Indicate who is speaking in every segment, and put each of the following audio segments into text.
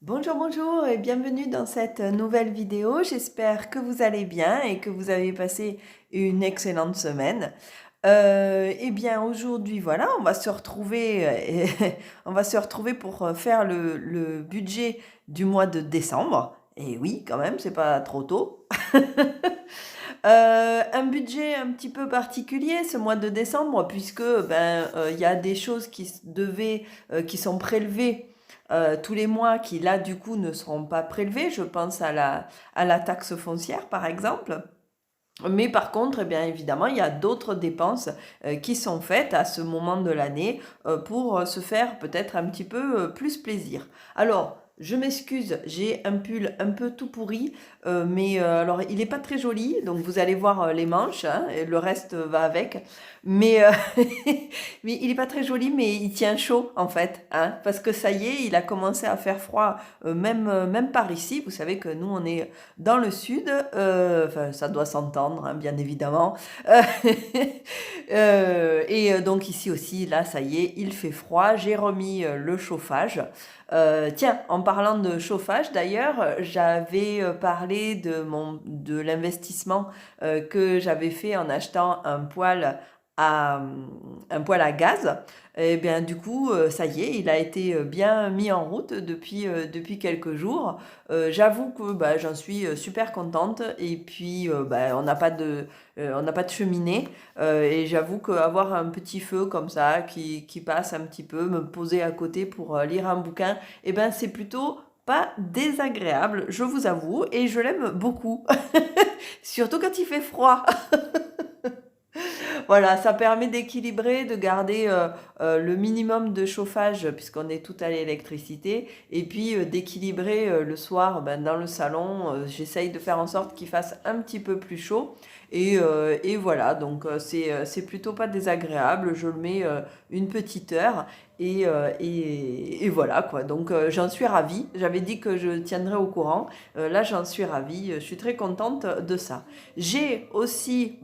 Speaker 1: Bonjour, bonjour et bienvenue dans cette nouvelle vidéo. J'espère que vous allez bien et que vous avez passé une excellente semaine. Eh bien, aujourd'hui, voilà, on va se retrouver, on va se retrouver pour faire le budget du mois de décembre. Et oui, quand même, c'est pas trop tôt. Un budget un petit peu particulier ce mois de décembre puisque il y a des choses qui sont prélevées tous les mois qui là du coup ne seront pas prélevées. Je pense à la taxe foncière par exemple. Mais par contre, eh bien évidemment, il y a d'autres dépenses qui sont faites à ce moment de l'année pour se faire peut-être un petit peu plus plaisir. Alors, je m'excuse, j'ai un pull un peu tout pourri, mais alors il n'est pas très joli, donc vous allez voir les manches, hein, et le reste va avec. Mais, mais il n'est pas très joli, mais il tient chaud en fait, hein, parce que ça y est, il a commencé à faire froid, même par ici. Vous savez que nous, on est dans le sud, enfin, ça doit s'entendre, hein, bien évidemment. Euh, donc ici aussi, là, ça y est, il fait froid. J'ai remis le chauffage. Tiens, en parlant de chauffage, d'ailleurs, j'avais parlé de l'investissement que j'avais fait en achetant un poêle à gaz. Et bien du coup, ça y est, il a été bien mis en route depuis quelques jours. J'avoue que bah, j'en suis super contente et puis on n'a pas de cheminée et j'avoue qu'avoir un petit feu comme ça qui passe un petit peu, me poser à côté pour lire un bouquin, et ben c'est plutôt pas désagréable, je vous avoue, et je l'aime beaucoup. Surtout quand il fait froid. Voilà, ça permet d'équilibrer, de garder le minimum de chauffage puisqu'on est tout à l'électricité et puis d'équilibrer le soir dans le salon. J'essaye de faire en sorte qu'il fasse un petit peu plus chaud et voilà, donc c'est plutôt pas désagréable. Je le mets une petite heure et voilà quoi. Donc j'en suis ravie. J'avais dit que je tiendrais au courant. Là, j'en suis ravie. Je suis très contente de ça. J'ai aussi,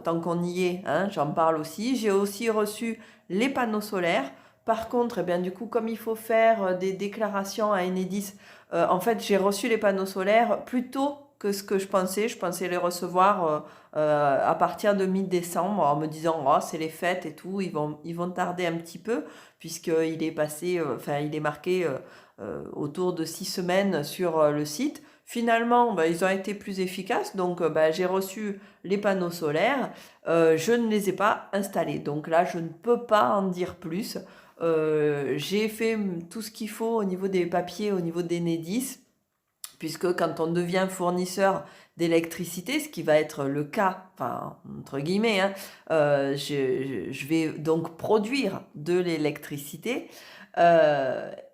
Speaker 1: tant qu'on y est, hein, j'en parle aussi, j'ai aussi reçu les panneaux solaires. Par contre, eh bien, du coup, comme il faut faire des déclarations à Enedis, en fait, j'ai reçu les panneaux solaires plus tôt que ce que je pensais. Je pensais les recevoir à partir de mi-décembre en me disant, oh, c'est les fêtes et tout, ils vont tarder un petit peu, puisqu'il est passé, enfin, il est marqué autour de 6 semaines sur le site. Finalement, ils ont été plus efficaces, donc j'ai reçu les panneaux solaires. Je ne les ai pas installés, donc là, je ne peux pas en dire plus. J'ai fait tout ce qu'il faut au niveau des papiers, au niveau d'Enedis, puisque quand on devient fournisseur d'électricité, ce qui va être le cas, enfin, entre guillemets, hein, je vais donc produire de l'électricité.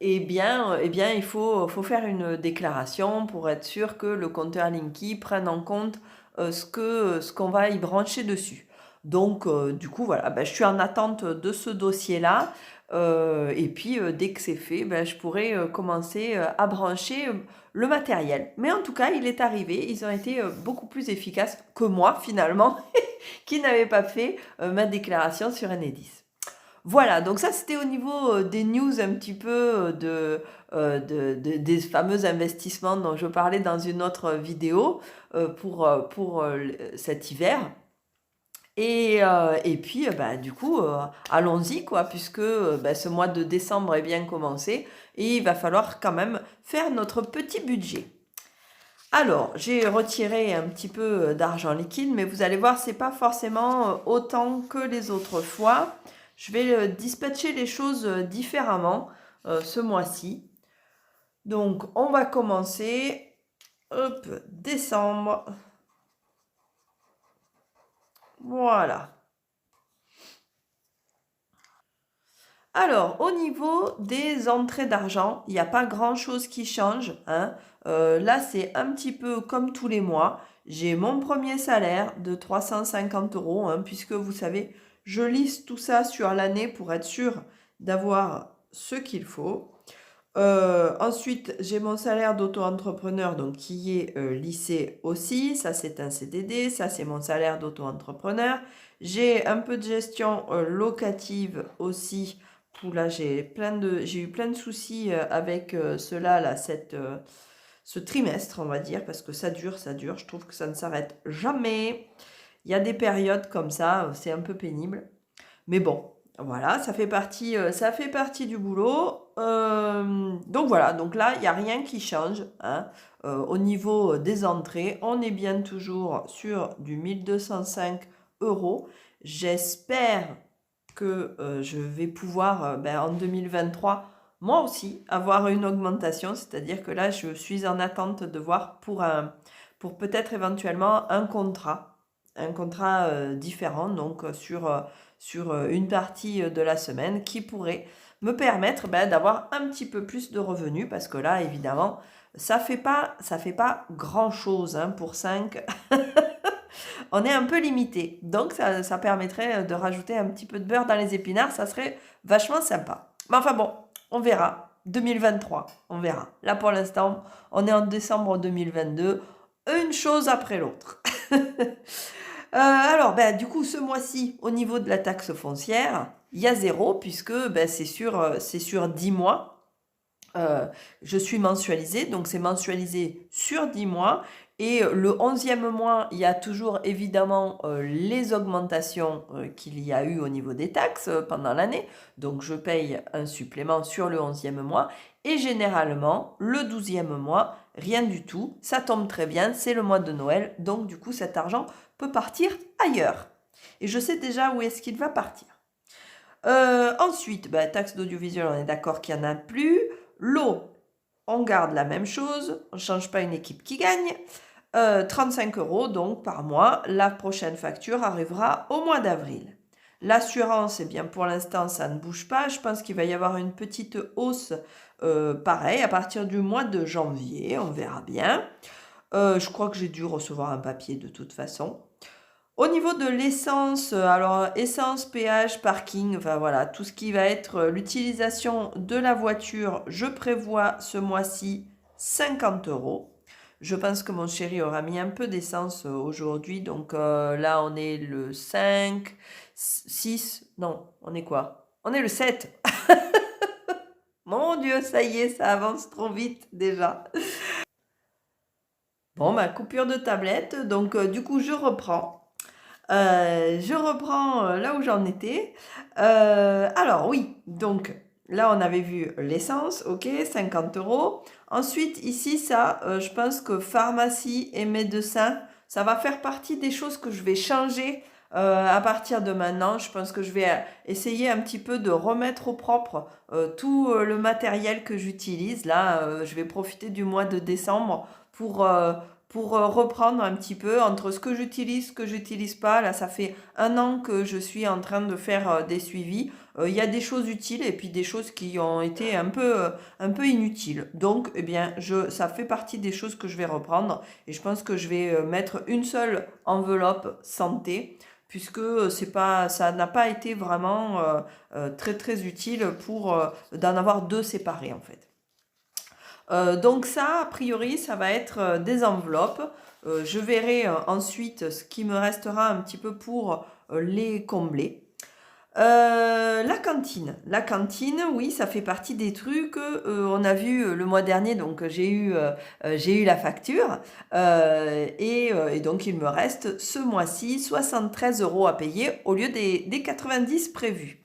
Speaker 1: Il faut faire une déclaration pour être sûr que le compteur Linky prenne en compte ce qu'on va y brancher dessus. Donc, du coup, voilà, je suis en attente de ce dossier-là. Et puis, dès que c'est fait, je pourrai commencer à brancher le matériel. Mais en tout cas, il est arrivé. Ils ont été beaucoup plus efficaces que moi, finalement, qui n'avais pas fait ma déclaration sur Enedis. Voilà, donc ça c'était au niveau des news un petit peu des fameux investissements dont je parlais dans une autre vidéo pour cet hiver. Et puis, du coup, allons-y, quoi, puisque ce mois de décembre est bien commencé et il va falloir quand même faire notre petit budget. Alors, j'ai retiré un petit peu d'argent liquide, mais vous allez voir, c'est pas forcément autant que les autres fois. Je vais dispatcher les choses différemment ce mois-ci. Donc, on va commencer. Hop, décembre. Voilà. Alors, au niveau des entrées d'argent, il n'y a pas grand-chose qui change, hein. Là, c'est un petit peu comme tous les mois. J'ai mon premier salaire de 350 euros, hein, puisque vous savez, je liste tout ça sur l'année pour être sûr d'avoir ce qu'il faut. Ensuite, j'ai mon salaire d'auto-entrepreneur donc qui est lissé aussi. Ça, c'est un CDD. Ça, c'est mon salaire d'auto-entrepreneur. J'ai un peu de gestion locative aussi Là, j'ai eu plein de soucis avec cela, là, ce trimestre, on va dire, parce que ça dure, ça dure. Je trouve que ça ne s'arrête jamais. Il y a des périodes comme ça, c'est un peu pénible. Mais bon, voilà, ça fait partie du boulot. Donc voilà, donc là, il n'y a rien qui change, hein. Au niveau des entrées, on est bien toujours sur du 1205 euros. J'espère que je vais pouvoir, en 2023, moi aussi, avoir une augmentation. C'est-à-dire que là, je suis en attente de voir pour peut-être éventuellement un contrat différent, donc sur une partie de la semaine qui pourrait me permettre d'avoir un petit peu plus de revenus parce que là, évidemment, ça fait pas grand-chose, hein, pour 5. On est un peu limité. Donc, ça permettrait de rajouter un petit peu de beurre dans les épinards. Ça serait vachement sympa. Mais enfin bon, on verra. 2023, on verra. Là, pour l'instant, on est en décembre 2022. Une chose après l'autre. Alors, du coup, ce mois-ci, au niveau de la taxe foncière, il y a zéro puisque c'est sur 10 mois. Je suis mensualisée, donc c'est mensualisé sur 10 mois. Et le 11e mois, il y a toujours évidemment les augmentations qu'il y a eu au niveau des taxes pendant l'année. Donc je paye un supplément sur le 11e mois. Et généralement, le 12e mois, rien du tout. Ça tombe très bien, c'est le mois de Noël. Donc du coup, cet argent peut partir ailleurs. Et je sais déjà où est-ce qu'il va partir. Ensuite, taxe d'audiovisuel, on est d'accord qu'il n'y en a plus. L'eau, on garde la même chose, on ne change pas une équipe qui gagne. 35 euros donc par mois. La prochaine facture arrivera au mois d'avril. L'assurance, eh bien pour l'instant, ça ne bouge pas. Je pense qu'il va y avoir une petite hausse, pareil, à partir du mois de janvier. On verra bien. Je crois que j'ai dû recevoir un papier de toute façon. Au niveau de l'essence, alors essence, péage, parking, enfin voilà, tout ce qui va être l'utilisation de la voiture, je prévois ce mois-ci 50 euros. Je pense que mon chéri aura mis un peu d'essence aujourd'hui, donc là on est le 5, 6, non, on est quoi? On est le 7. Mon Dieu, ça y est, ça avance trop vite déjà. Bon, coupure de tablette, donc du coup je reprends. Je reprends là où j'en étais. Alors oui, donc là on avait vu l'essence, ok, 50 euros. Ensuite ici ça, je pense que pharmacie et médecin, ça va faire partie des choses que je vais changer à partir de maintenant. Je pense que je vais essayer un petit peu de remettre au propre tout le matériel que j'utilise. Là, je vais profiter du mois de décembre pour reprendre un petit peu entre ce que j'utilise pas. Là, ça fait un an que je suis en train de faire des suivis. Il y a des choses utiles et puis des choses qui ont été un peu inutiles. Donc, eh bien, ça fait partie des choses que je vais reprendre et je pense que je vais mettre une seule enveloppe santé puisque ça n'a pas été vraiment très très utile pour d'en avoir deux séparés en fait. Donc ça, a priori, ça va être des enveloppes. Je verrai ensuite ce qui me restera un petit peu pour les combler. La cantine, oui, ça fait partie des trucs. On a vu le mois dernier, donc j'ai eu la facture et donc il me reste ce mois-ci 73 euros à payer au lieu des 90 prévus.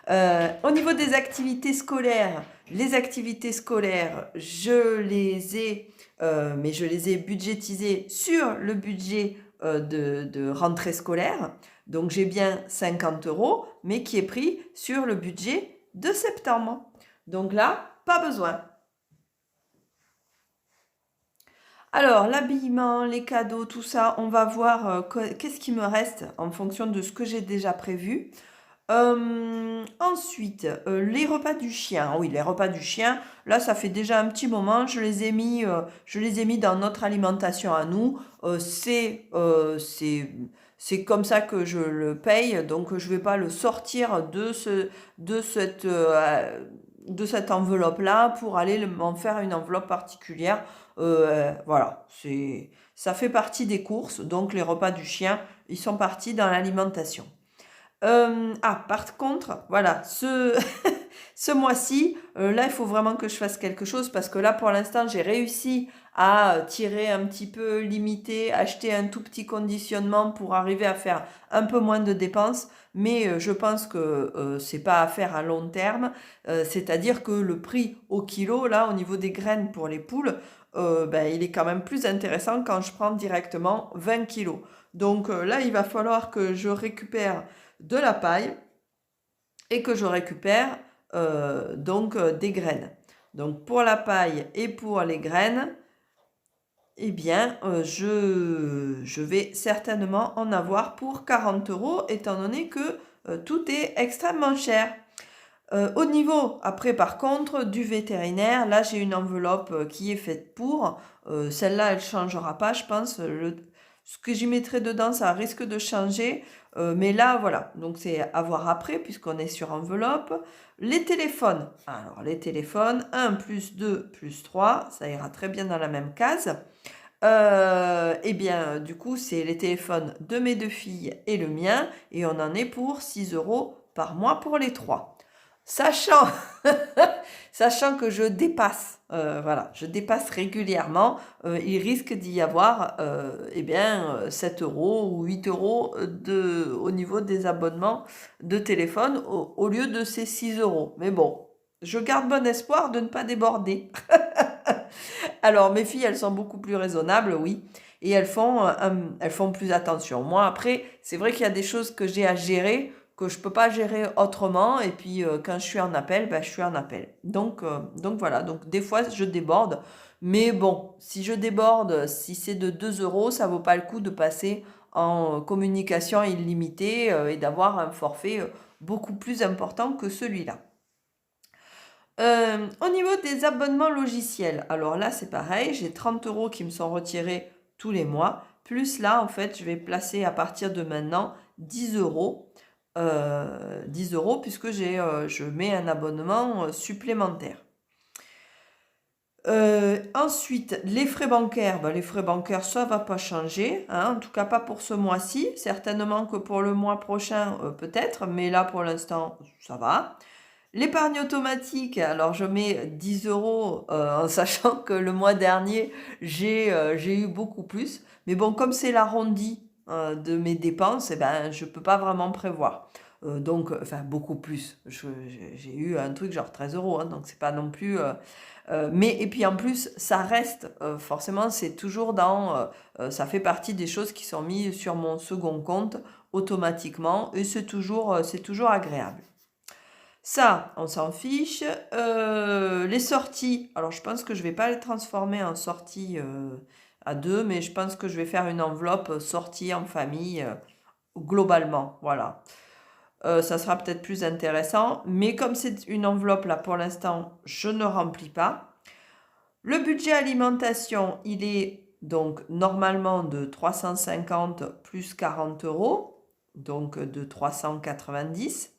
Speaker 1: Au niveau des activités scolaires, les activités scolaires, mais je les ai budgétisées sur le budget de rentrée scolaire. Donc j'ai bien 50 euros, mais qui est pris sur le budget de septembre. Donc là, pas besoin. Alors, l'habillement, les cadeaux, tout ça, on va voir qu'est-ce qui me reste en fonction de ce que j'ai déjà prévu. Ensuite, les repas du chien. Oui, les repas du chien, là, ça fait déjà un petit moment. Je les ai mis dans notre alimentation à nous. C'est comme ça que je le paye. Donc, je vais pas le sortir de cette, de cette enveloppe-là pour aller m'en faire une enveloppe particulière. Voilà, ça fait partie des courses. Donc, les repas du chien, ils sont partis dans l'alimentation. Par contre, voilà, Ce mois-ci, là, il faut vraiment que je fasse quelque chose parce que là, pour l'instant, j'ai réussi à tirer un petit peu, limiter, acheter un tout petit conditionnement pour arriver à faire un peu moins de dépenses. Mais je pense que c'est pas à faire à long terme. C'est-à-dire que le prix au kilo, là, au niveau des graines pour les poules, ben, il est quand même plus intéressant quand je prends directement 20 kilos. Donc là, il va falloir que je récupère de la paille et que je récupère des graines. Donc pour la paille et pour les graines, eh bien, je vais certainement en avoir pour 40 euros, étant donné que tout est extrêmement cher. Au niveau, après par contre, du vétérinaire, là j'ai une enveloppe qui est faite pour. Celle-là, elle ne changera pas, je pense. Ce que j'y mettrai dedans, ça risque de changer. Mais là, voilà. Donc c'est à voir après, puisqu'on est sur enveloppe. Les téléphones. Alors, les téléphones, 1 plus 2 plus 3, ça ira très bien dans la même case. Eh bien, du coup, c'est les téléphones de mes deux filles et le mien. Et on en est pour 6 euros par mois pour les trois. Sachant, sachant que je dépasse, voilà, je dépasse régulièrement, il risque d'y avoir 7 euros ou 8 euros au niveau des abonnements de téléphone au lieu de ces 6 euros. Mais bon, je garde bon espoir de ne pas déborder. Alors, mes filles, elles sont beaucoup plus raisonnables, oui, et elles font plus attention. Moi, après, c'est vrai qu'il y a des choses que j'ai à gérer que je peux pas gérer autrement. Et puis, quand je suis en appel, ben, je suis en appel. Donc voilà. Donc, des fois, je déborde. Mais bon, si je déborde, si c'est de 2 euros, ça vaut pas le coup de passer en communication illimitée et d'avoir un forfait beaucoup plus important que celui-là. Au niveau des abonnements logiciels, alors là, c'est pareil. J'ai 30 euros qui me sont retirés tous les mois. Plus là, en fait, je vais placer à partir de maintenant 10 euros. 10 euros puisque je mets un abonnement supplémentaire. Ensuite, les frais bancaires, les frais bancaires, ça va pas changer, hein, en tout cas pas pour ce mois-ci. Certainement que pour le mois prochain, peut-être, mais là pour l'instant, ça va. L'épargne automatique, alors je mets 10 euros en sachant que le mois dernier, j'ai eu beaucoup plus. Mais bon, comme c'est l'arrondi de mes dépenses, eh ben, je ne peux pas vraiment prévoir. Enfin, beaucoup plus. J'ai eu un truc genre 13 euros, hein, donc c'est pas non plus... et puis en plus, ça reste, forcément, c'est toujours ça fait partie des choses qui sont mises sur mon second compte automatiquement et c'est toujours agréable. Ça, on s'en fiche. Les sorties, alors je pense que je vais pas les transformer en sorties à deux, mais je pense que je vais faire une enveloppe sortie en famille globalement. Voilà. Ça sera peut-être plus intéressant, mais comme c'est une enveloppe là pour l'instant, je ne remplis pas. Le budget alimentation, il est donc normalement de 350 plus 40 euros, donc de 390.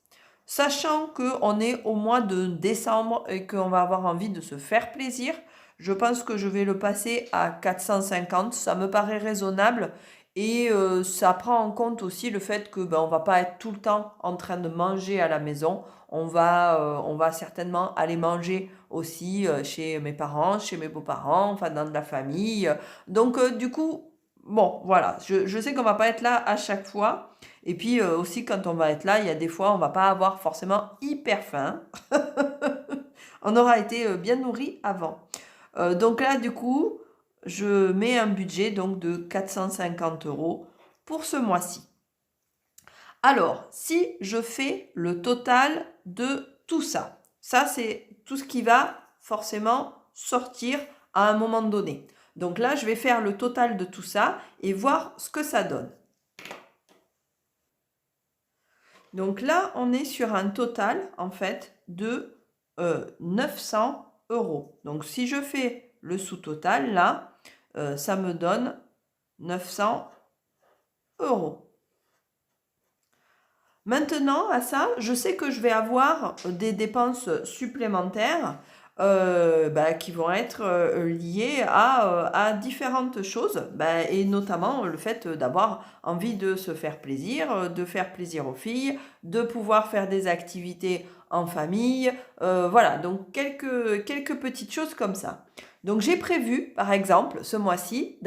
Speaker 1: Sachant qu'on est au mois de décembre et qu'on va avoir envie de se faire plaisir, je pense que je vais le passer à 450. Ça me paraît raisonnable et ça prend en compte aussi le fait que on va pas être tout le temps en train de manger à la maison. On va certainement aller manger aussi chez mes parents, chez mes beaux-parents, enfin dans de la famille. Donc du coup, bon, voilà, je sais qu'on va pas être là à chaque fois. Et puis aussi, quand on va être là, il y a des fois, on va pas avoir forcément hyper faim. On aura été bien nourri avant. Donc là, du coup, je mets un budget donc de 450 euros pour ce mois-ci. Alors, si je fais le total de tout ça, ça c'est tout ce qui va forcément sortir à un moment donné. Donc là, je vais faire le total de tout ça et voir ce que ça donne. Donc là, on est sur un total, en fait, de 900 euros. Donc si je fais le sous-total, là, ça me donne 900 euros. Maintenant, à ça, je sais que je vais avoir des dépenses supplémentaires. qui vont être liées à différentes choses, et notamment le fait d'avoir envie de se faire plaisir, de faire plaisir aux filles, de pouvoir faire des activités en famille, voilà, donc quelques petites choses comme ça. Donc j'ai prévu, par exemple, ce mois-ci,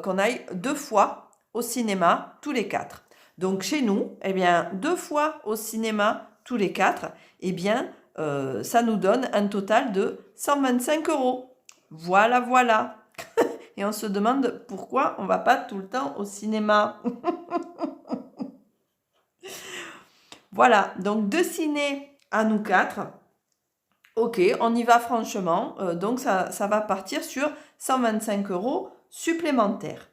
Speaker 1: qu'on aille 2 fois au cinéma tous les 4. Donc chez nous, eh bien, 2 fois au cinéma tous les 4, eh bien, ça nous donne un total de 125 €. Voilà, voilà. Et on se demande pourquoi on ne va pas tout le temps au cinéma. Voilà, donc 2 ciné à nous 4. Ok, on y va franchement. Donc ça va partir sur 125 € supplémentaires.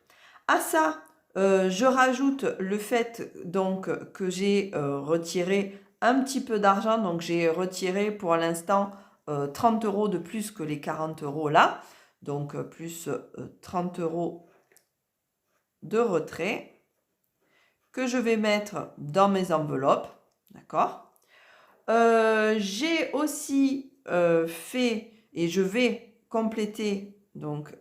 Speaker 1: À ça, je rajoute le fait donc que j'ai retiré un petit peu d'argent. Donc j'ai retiré pour l'instant 30 € de plus que les 40 € là. Donc plus 30 € de retrait que je vais mettre dans mes enveloppes. D'accord ? J'ai aussi fait et je vais compléter, donc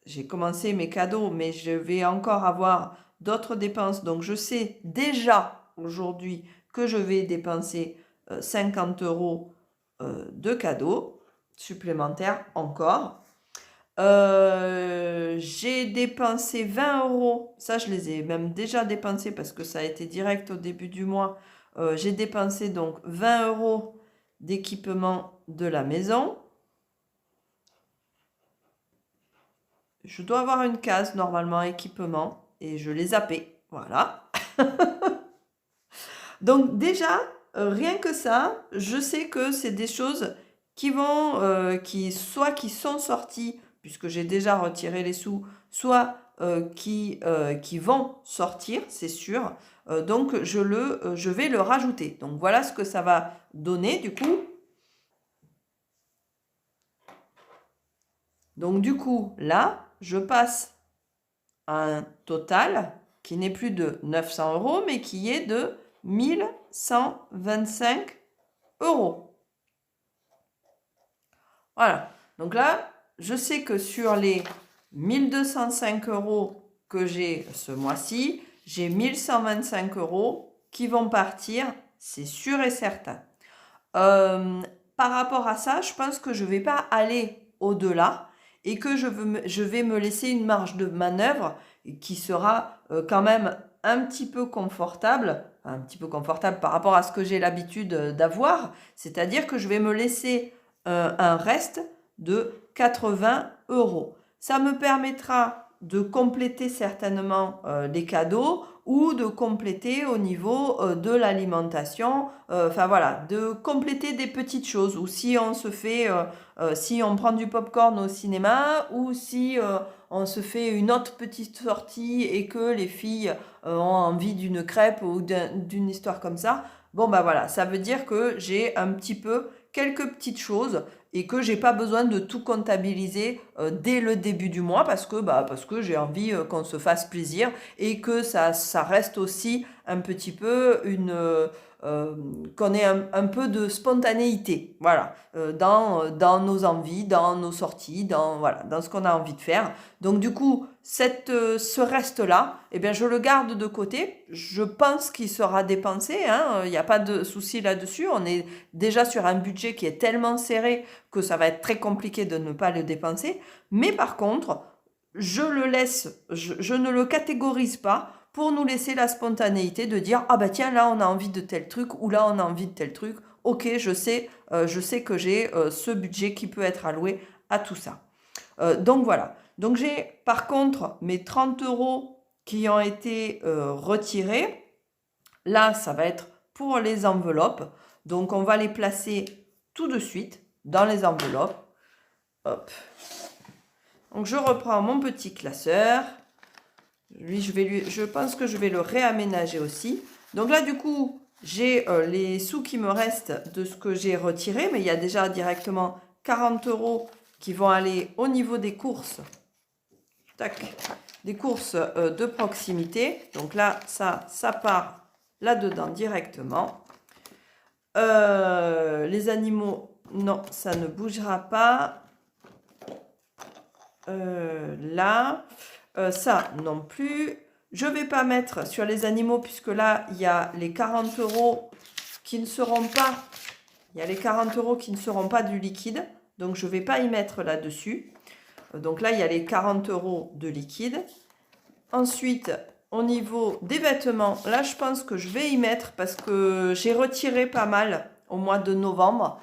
Speaker 1: j'ai commencé mes cadeaux, mais je vais encore avoir d'autres dépenses. Donc je sais déjà aujourd'hui que je vais dépenser 50 € de cadeaux supplémentaires encore. J'ai dépensé 20 €, ça je les ai même déjà dépensés parce que ça a été direct au début du mois. J'ai dépensé donc 20 € d'équipement de la maison. Je dois avoir une case normalement équipement et je l'ai zappé. Voilà. Donc déjà, rien que ça, je sais que c'est des choses qui sont sorties, puisque j'ai déjà retiré les sous, soit qui vont sortir, c'est sûr. Donc je vais le rajouter. Donc voilà ce que ça va donner du coup. Donc du coup, là, je passe à un total qui n'est plus de 900 €, mais qui est de 1125 €. Voilà. Donc là, je sais que sur les 1205 € que j'ai ce mois-ci, j'ai 1125 € qui vont partir, c'est sûr et certain. Par rapport à ça, je pense que je ne vais pas aller au-delà et que je vais me laisser une marge de manœuvre qui sera quand même un petit peu confortable par rapport à ce que j'ai l'habitude d'avoir. C'est-à-dire que je vais me laisser un reste de 80 €. Ça me permettra de compléter certainement les cadeaux ou de compléter au niveau de l'alimentation, enfin voilà, de compléter des petites choses. Ou si on se fait, si on prend du popcorn au cinéma, ou si on se fait une autre petite sortie et que les filles ont envie d'une crêpe ou d'une histoire comme ça, bon voilà, ça veut dire que j'ai un petit peu quelques petites choses et que j'ai pas besoin de tout comptabiliser dès le début du mois parce que j'ai envie qu'on se fasse plaisir et que ça reste aussi un petit peu qu'on ait un peu de spontanéité, voilà, dans nos envies, dans nos sorties, dans ce qu'on a envie de faire. Donc du coup, ce reste-là, eh bien, je le garde de côté. Je pense qu'il sera dépensé, hein, il n'y a pas de souci là-dessus. On est déjà sur un budget qui est tellement serré que ça va être très compliqué de ne pas le dépenser. Mais par contre, je ne le catégorise pas pour nous laisser la spontanéité de dire ah bah tiens là on a envie de tel truc ou là on a envie de tel truc. Ok, je sais que j'ai ce budget qui peut être alloué à tout ça. Donc voilà. Donc j'ai par contre mes 30 € qui ont été retirés. Là, ça va être pour les enveloppes. Donc on va les placer tout de suite dans les enveloppes. Hop. Donc je reprends mon petit classeur. Lui, je pense que je vais le réaménager aussi. Donc là, du coup, j'ai les sous qui me restent de ce que j'ai retiré. Mais il y a déjà directement 40 € qui vont aller au niveau des courses. Tac. Des courses de proximité. Donc là, ça part là-dedans directement. Les animaux, non, ça ne bougera pas. Là, ça non plus. Je ne vais pas mettre sur les animaux puisque là, il y a les 40 € qui ne seront pas. Il y a les 40 € qui ne seront pas du liquide. Donc, je ne vais pas y mettre là-dessus. Donc là, il y a les 40 € de liquide. Ensuite, au niveau des vêtements, là, je pense que je vais y mettre parce que j'ai retiré pas mal au mois de novembre.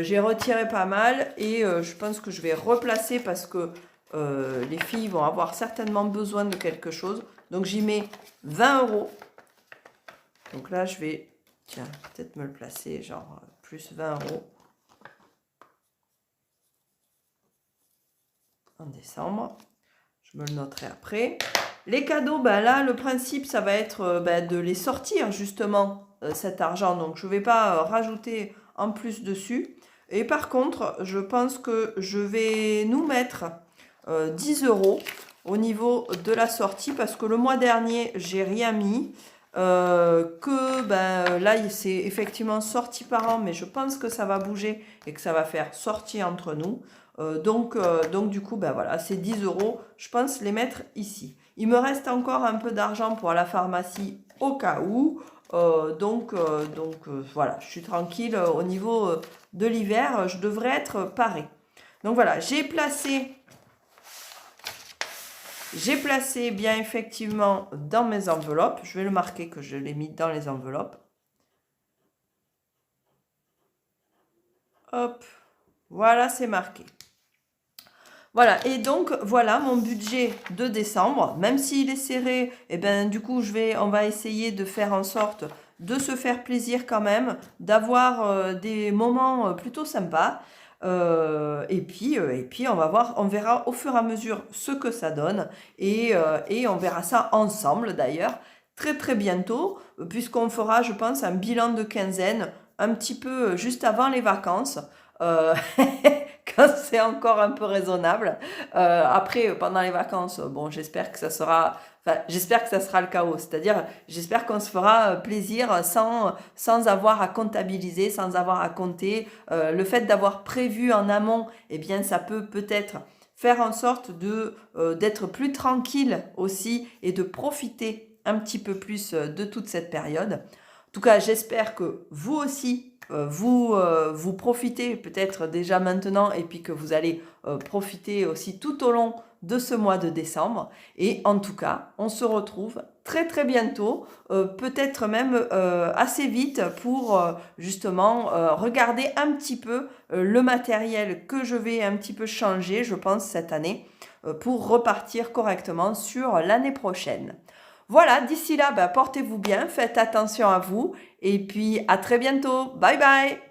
Speaker 1: J'ai retiré pas mal et je pense que je vais replacer parce que les filles vont avoir certainement besoin de quelque chose. Donc, j'y mets 20 €. Donc là, je vais, tiens, peut-être me le placer, genre plus 20 € en décembre. Je me le noterai après. Les cadeaux, ben là, le principe, ça va être de les sortir, justement, cet argent. Donc, je ne vais pas rajouter en plus dessus. Et par contre, je pense que je vais nous mettre 10 € au niveau de la sortie. Parce que le mois dernier, j'ai rien mis. Là, c'est effectivement sortie par an. Mais je pense que ça va bouger et que ça va faire sortie entre nous. Donc, du coup, ben voilà, c'est 10 €. Je pense les mettre ici. Il me reste encore un peu d'argent pour la pharmacie au cas où. Voilà, je suis tranquille au niveau de l'hiver. Je devrais être parée. Donc voilà, j'ai placé bien effectivement dans mes enveloppes. Je vais le marquer que je l'ai mis dans les enveloppes. Hop, voilà, c'est marqué. Voilà, et donc voilà mon budget de décembre. Même s'il est serré, et ben du coup on va essayer de faire en sorte de se faire plaisir quand même, d'avoir des moments plutôt sympas. Et puis on va voir, on verra au fur et à mesure ce que ça donne et on verra ça ensemble d'ailleurs très très bientôt puisqu'on fera, je pense, un bilan de quinzaine un petit peu juste avant les vacances. Quand c'est encore un peu raisonnable. Après, pendant les vacances, bon, j'espère que ça sera le chaos. C'est-à-dire, j'espère qu'on se fera plaisir sans avoir à comptabiliser, sans avoir à compter. Le fait d'avoir prévu en amont, eh bien, ça peut-être faire en sorte d'être plus tranquille aussi et de profiter un petit peu plus de toute cette période. En tout cas, j'espère que vous aussi, vous profitez peut-être déjà maintenant et puis que vous allez profiter aussi tout au long de ce mois de décembre. Et en tout cas, on se retrouve très très bientôt, peut-être même assez vite pour justement regarder un petit peu le matériel que je vais un petit peu changer, je pense, cette année, pour repartir correctement sur l'année prochaine. Voilà, d'ici là, portez-vous bien, faites attention à vous et puis à très bientôt. Bye bye!